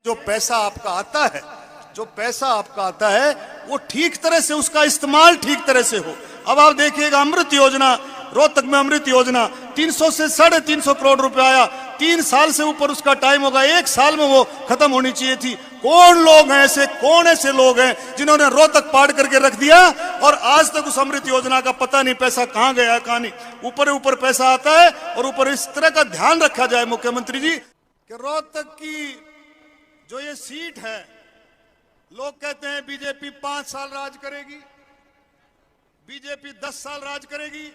जो पैसा आपका आता है, जो पैसा आपका आता है वो ठीक तरह से, उसका इस्तेमाल ठीक तरह से हो। अब आप देखिएगा अमृत योजना, रोहतक में अमृत योजना 300 से 350 करोड़ रुपए आया, 3 साल से ऊपर उसका टाइम होगा, 1 साल में वो खत्म होनी चाहिए थी। कौन लोग हैं ऐसे, कौन ऐसे लोग हैं जिन्होंने रोहतक पाड़ करके रख दिया और आज तक उस अमृत योजना का पता नहीं पैसा कहां गया, कहां नहीं। ऊपर ऊपर पैसा आता है और ऊपर इस तरह का ध्यान रखा जाए मुख्यमंत्री जी कि रोहतक की जो ये सीट है, लोग कहते हैं बीजेपी 5 साल राज करेगी, बीजेपी 10 साल राज करेगी।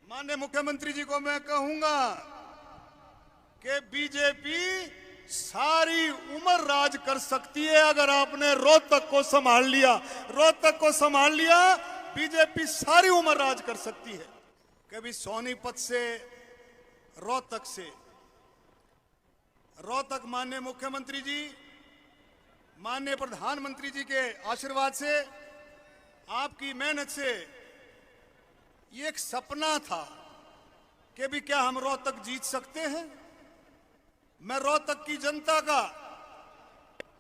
माननीय मुख्यमंत्री जी को मैं कहूंगा कि बीजेपी सारी उम्र राज कर सकती है अगर आपने रोहतक को संभाल लिया। रोहतक को संभाल लिया, बीजेपी सारी उम्र राज कर सकती है। कभी सोनीपत से, रोहतक से, रोहतक माननीय मुख्यमंत्री जी, माननीय प्रधानमंत्री जी के आशीर्वाद से, आपकी मेहनत से ये एक सपना था कि भी क्या हम रोहतक जीत सकते हैं। मैं रोहतक की जनता का,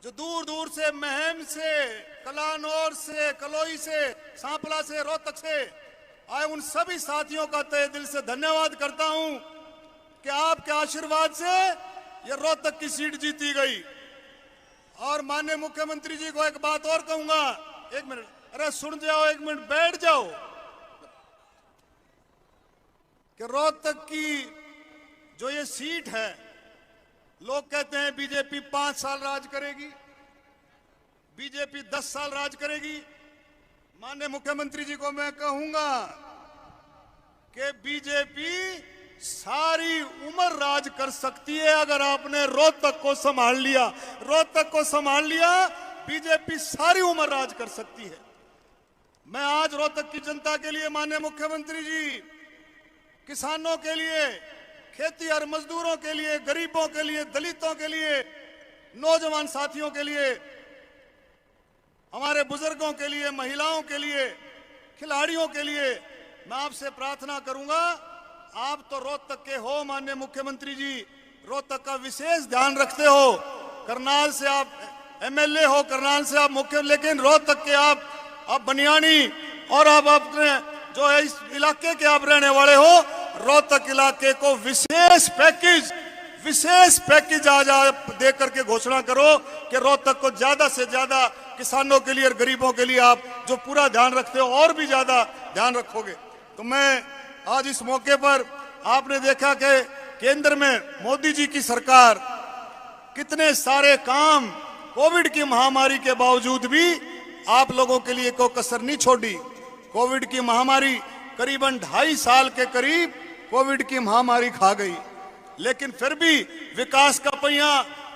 जो दूर दूर से, महम से, कलानौर से, कलोई से, सांपला से, रोहतक से आए उन सभी साथियों का तहे दिल से धन्यवाद करता हूं कि आपके आशीर्वाद से ये रोहतक की सीट जीती गई। और माननीय मुख्यमंत्री जी को एक बात और कहूंगा, 1 मिनट, अरे सुन जाओ, 1 मिनट बैठ जाओ, कि रोहतक की जो ये सीट है, लोग कहते हैं बीजेपी 5 साल राज करेगी, बीजेपी 10 साल राज करेगी। माननीय मुख्यमंत्री जी को मैं कहूंगा कि बीजेपी सारी उम्र राज कर सकती है अगर आपने रोहतक को संभाल लिया। रोहतक को संभाल लिया, बीजेपी सारी उम्र राज कर सकती है। मैं आज रोहतक की जनता के लिए, माननीय मुख्यमंत्री जी, किसानों के लिए, खेती और मजदूरों के लिए, गरीबों के लिए, दलितों के लिए, नौजवान साथियों के लिए, हमारे बुजुर्गों के लिए, महिलाओं के लिए, खिलाड़ियों के लिए मैं आपसे प्रार्थना करूंगा। आप तो रोहतक के हो माननीय मुख्यमंत्री जी, रोहतक का विशेष ध्यान रखते हो। करनाल से आप एमएलए हो, करनाल से आप मुख्य, लेकिन रोहतक के आप बनियानी और आप अपने जो है इस इलाके के आप रहने वाले हो, रोहतक इलाके को विशेष पैकेज आज आप दे करके घोषणा करो कि रोहतक को ज्यादा से ज्यादा किसानों के लिए और गरीबों के लिए आप जो पूरा ध्यान रखते हो और भी ज्यादा ध्यान रखोगे। तो मैं आज इस मौके पर, आपने देखा कि केंद्र में मोदी जी की सरकार कितने सारे काम कोविड की महामारी के बावजूद भी आप लोगों के लिए कोई कसर नहीं छोड़ी। कोविड की महामारी करीबन 2.5 साल के करीब कोविड की महामारी खा गई, लेकिन फिर भी विकास का पहिया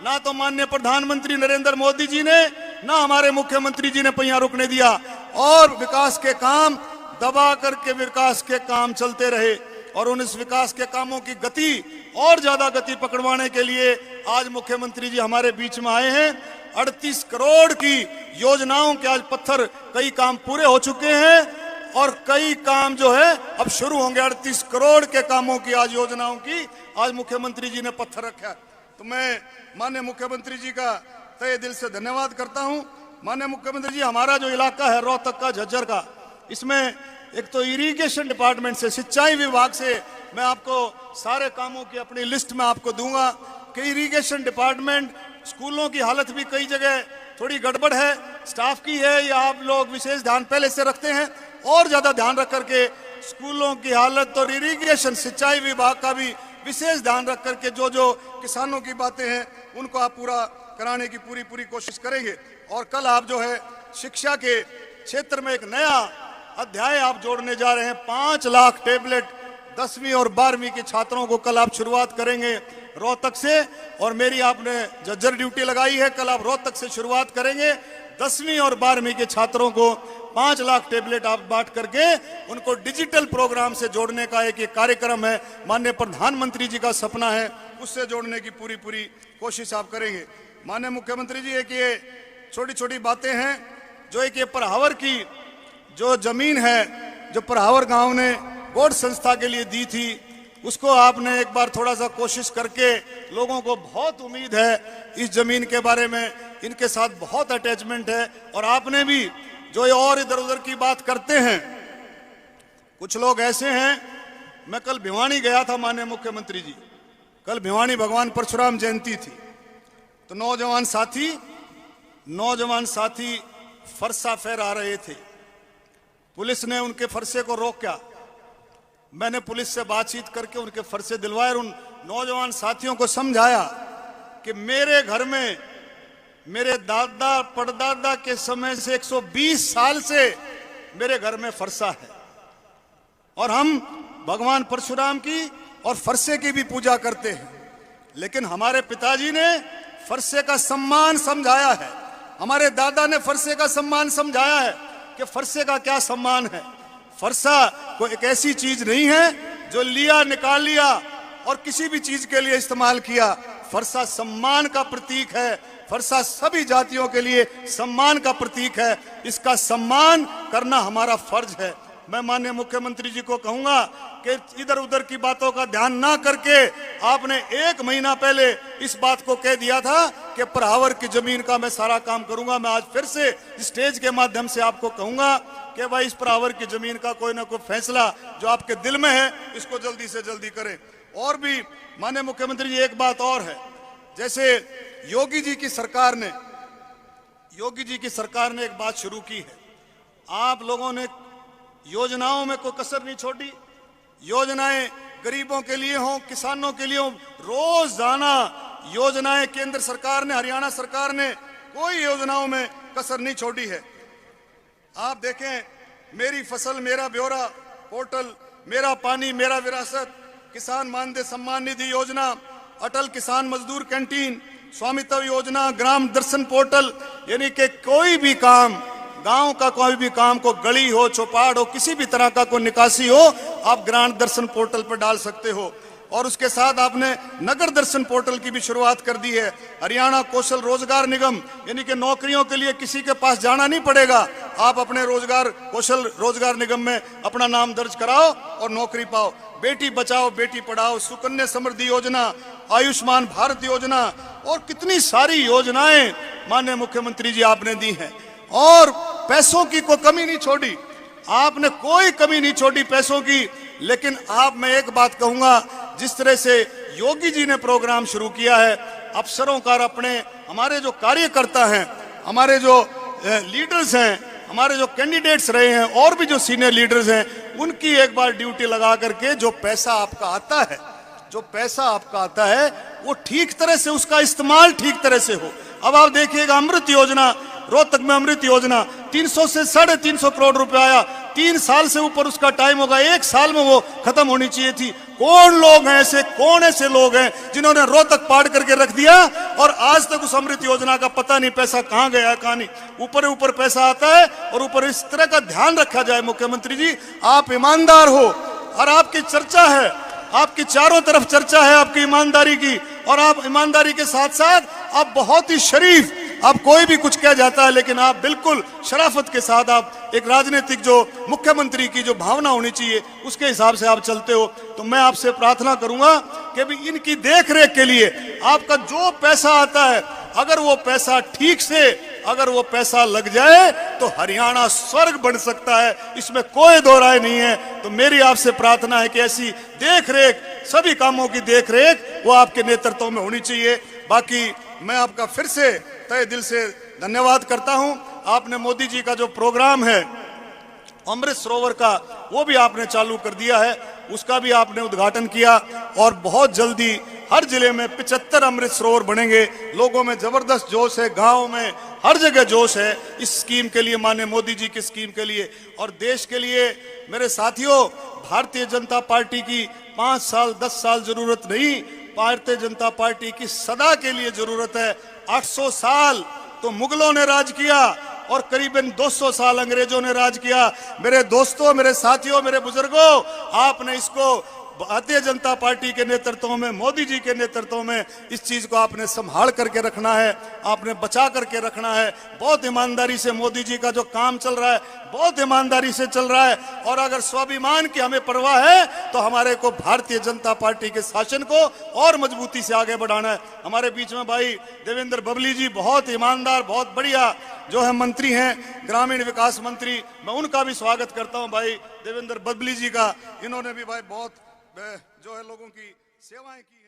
ना तो माननीय प्रधानमंत्री नरेंद्र मोदी जी ने, ना हमारे मुख्यमंत्री जी ने पहिया रुकने दिया और विकास के काम दबा करके विकास के काम चलते रहे। और उन इस विकास के कामों की गति और ज्यादा गति पकड़वाने के लिए आज मुख्यमंत्री जी हमारे बीच में आए हैं। 38 करोड़ की योजनाओं के आज पत्थर, कई काम पूरे हो चुके हैं और कई काम जो है अब शुरू होंगे। 38 करोड़ के कामों की आज योजनाओं की आज मुख्यमंत्री जी ने पत्थर रखा। तो मैं माननीय मुख्यमंत्री जी का तहे दिल से धन्यवाद करता हूं। माननीय मुख्यमंत्री जी, हमारा जो इलाका है रोहतक का, झज्जर का, इसमें एक तो इरिगेशन डिपार्टमेंट से, सिंचाई विभाग से मैं आपको सारे कामों की अपनी लिस्ट में आपको दूंगा कि इरिगेशन डिपार्टमेंट, स्कूलों की हालत भी कई जगह थोड़ी गड़बड़ है, स्टाफ की है, या आप लोग विशेष ध्यान पहले से रखते हैं, और ज्यादा ध्यान रख करके स्कूलों की हालत और इरिगेशन, सिंचाई विभाग का भी विशेष ध्यान रख करके जो जो किसानों की बातें हैं उनको आप पूरा कराने की पूरी कोशिश करेंगे। और कल आप जो है शिक्षा के क्षेत्र में एक नया अध्याय आप जोड़ने जा रहे हैं। 5 लाख टेबलेट 10वीं और 12वीं के छात्रों को कल आप शुरुआत करेंगे रोहतक से, और मेरी आपने झज्जर ड्यूटी लगाई है, कल आप रोहतक से शुरुआत करेंगे। 10वीं और 12वीं के छात्रों को 5 लाख टेबलेट आप बांट करके उनको डिजिटल प्रोग्राम से जोड़ने का एक कार्यक्रम है, माननीय प्रधानमंत्री जी का सपना है, उससे जोड़ने की पूरी कोशिश आप करेंगे। माननीय मुख्यमंत्री जी, एक ये छोटी छोटी बातें हैं, जो एक ये परहावर की जो जमीन है, जो परहावर गांव ने गौड़ संस्था के लिए दी थी, उसको आपने एक बार थोड़ा सा कोशिश करके, लोगों को बहुत उम्मीद है इस जमीन के बारे में, इनके साथ बहुत अटैचमेंट है। और आपने भी जो ये और इधर उधर की बात करते हैं, कुछ लोग ऐसे हैं, मैं कल भिवानी गया था माननीय मुख्यमंत्री जी, कल भिवानी भगवान परशुराम जयंती थी, तो नौजवान साथी फरसा फहरा रहे थे। पुलिस ने उनके फरसे को रोका, मैंने पुलिस से बातचीत करके उनके फरसे दिलवाए और उन नौजवान साथियों को समझाया कि मेरे घर में मेरे दादा परदादा के समय से 120 साल से मेरे घर में फरसा है और हम भगवान परशुराम की और फरसे की भी पूजा करते हैं। लेकिन हमारे पिताजी ने फरसे का सम्मान समझाया है, हमारे दादा ने फरसे का सम्मान समझाया है कि फरसे का क्या सम्मान है। फरसा कोई एक ऐसी चीज नहीं है जो लिया निकाल लिया और किसी भी चीज के लिए इस्तेमाल किया। फरसा सम्मान का प्रतीक है, फरसा सभी जातियों के लिए सम्मान का प्रतीक है। इसका सम्मान करना हमारा फर्ज है। मैं माननीय मुख्यमंत्री जी को कहूंगा कि इधर उधर की बातों का ध्यान ना करके आपने 1 महीना पहले इस बात को कह दिया था कि प्रहावर की जमीन का मैं सारा काम करूंगा। मैं आज फिर से स्टेज के माध्यम से आपको कहूंगा कि भाई इस प्रहावर की जमीन का कोई ना कोई फैसला जो आपके दिल में है इसको जल्दी से जल्दी करें। और भी माननीय मुख्यमंत्री जी एक बात और है, जैसे योगी जी की सरकार ने एक बात शुरू की है, आप लोगों ने योजनाओं में कोई कसर नहीं छोड़ी। योजनाएं गरीबों के लिए हों, किसानों के लिए हों, रोजाना योजनाएं केंद्र सरकार ने, हरियाणा सरकार ने कोई योजनाओं में कसर नहीं छोड़ी है। आप देखें, मेरी फसल मेरा ब्यौरा पोर्टल, मेरा पानी मेरा विरासत, किसान मानदेय सम्मान निधि योजना, अटल किसान मजदूर कैंटीन, स्वामित्व योजना, ग्राम दर्शन पोर्टल, यानी कि कोई भी काम, गांव का कोई भी काम, को गली हो, चौपाड़ हो, किसी भी तरह का कोई निकासी हो, आप ग्राम दर्शन पोर्टल पर डाल सकते हो। और उसके साथ आपने नगर दर्शन पोर्टल की भी शुरुआत कर दी है। हरियाणा कौशल रोजगार निगम, यानी कि नौकरियों के लिए किसी के पास जाना नहीं पड़ेगा, आप अपने कौशल रोजगार निगम में अपना नाम दर्ज कराओ और नौकरी पाओ। बेटी बचाओ बेटी पढ़ाओ, सुकन्या समृद्धि योजना, आयुष्मान भारत योजना और कितनी सारी योजनाएं माननीय मुख्यमंत्री जी आपने दी हैं। और पैसों की कोई कमी नहीं छोड़ी, आपने कोई कमी नहीं छोड़ी पैसों की। लेकिन आप, मैं एक बात कहूंगा, जिस तरह से योगी जी ने प्रोग्राम शुरू किया है, अफसरों का, अपने हमारे जो कार्यकर्ता हैं, हमारे जो लीडर्स हैं, हमारे जो कैंडिडेट्स रहे हैं और भी जो सीनियर लीडर्स हैं, उनकी एक बार ड्यूटी लगा करके जो पैसा आपका आता है वो ठीक तरह से, उसका इस्तेमाल ठीक तरह से हो। अब आप देखिएगा, अमृत योजना, रोहतक में अमृत योजना 300 से 350 करोड़ रुपए आया, 3 साल से ऊपर उसका टाइम होगा, 1 साल में वो खत्म होनी चाहिए थी। कौन ऐसे लोग हैं जिन्होंने रोहतक पाड़ करके रख दिया और आज तक उस अमृत योजना का पता नहीं पैसा कहां गया, कहां नहीं। ऊपर पैसा आता है और ऊपर इस तरह का ध्यान रखा जाए। मुख्यमंत्री जी, आप ईमानदार हो और आपकी चर्चा है, आपकी चारों तरफ चर्चा है आपकी ईमानदारी की, और आप ईमानदारी के साथ साथ आप बहुत ही शरीफ, आप कोई भी कुछ कह जाता है लेकिन आप बिल्कुल शराफत के साथ, आप एक राजनीतिक जो मुख्यमंत्री की जो भावना होनी चाहिए उसके हिसाब से आप चलते हो। तो मैं आपसे प्रार्थना करूंगा कि भी इनकी देखरेख के लिए आपका जो पैसा आता है, अगर वो पैसा ठीक से, अगर वो पैसा लग जाए तो हरियाणा स्वर्ग बन सकता है, इसमें कोई दो राय नहीं है। तो मेरी आपसे प्रार्थना है कि ऐसी देखरेख, सभी कामों की देखरेख वो आपके नेतृत्व में होनी चाहिए। बाकी मैं आपका फिर से तहे दिल से धन्यवाद करता हूं। आपने मोदी जी का जो प्रोग्राम है अमृत सरोवर का, वो भी आपने चालू कर दिया है, उसका भी आपने उद्घाटन किया और बहुत जल्दी हर जिले में 75 अमृत सरोवर बनेंगे। लोगों में जबरदस्त जोश है, गांव में हर जगह जोश है इस स्कीम के लिए, माननीय मोदी जी की स्कीम के लिए और देश के लिए। मेरे साथियों, भारतीय जनता पार्टी की 5 साल 10 साल जरूरत नहीं, भारतीय जनता पार्टी की सदा के लिए जरूरत है। 800 साल तो मुगलों ने राज किया और करीबन 200 साल अंग्रेजों ने राज किया। मेरे दोस्तों, मेरे साथियों, मेरे बुजुर्गों, आपने इसको भारतीय जनता पार्टी के नेतृत्व में, मोदी जी के नेतृत्व में इस चीज को आपने संभाल करके रखना है, आपने बचा करके रखना है। बहुत ईमानदारी से मोदी जी का जो काम चल रहा है, बहुत ईमानदारी से चल रहा है। और अगर स्वाभिमान की हमें परवाह है तो हमारे को भारतीय जनता पार्टी के शासन को और मजबूती से आगे बढ़ाना है। हमारे बीच में भाई देवेंद्र बबली जी बहुत ईमानदार, बहुत बढ़िया जो है मंत्री हैं, ग्रामीण विकास मंत्री, मैं उनका भी स्वागत करता हूं भाई देवेंद्र बबली जी का। इन्होंने भी भाई बहुत जो है लोगों की सेवाएं की है।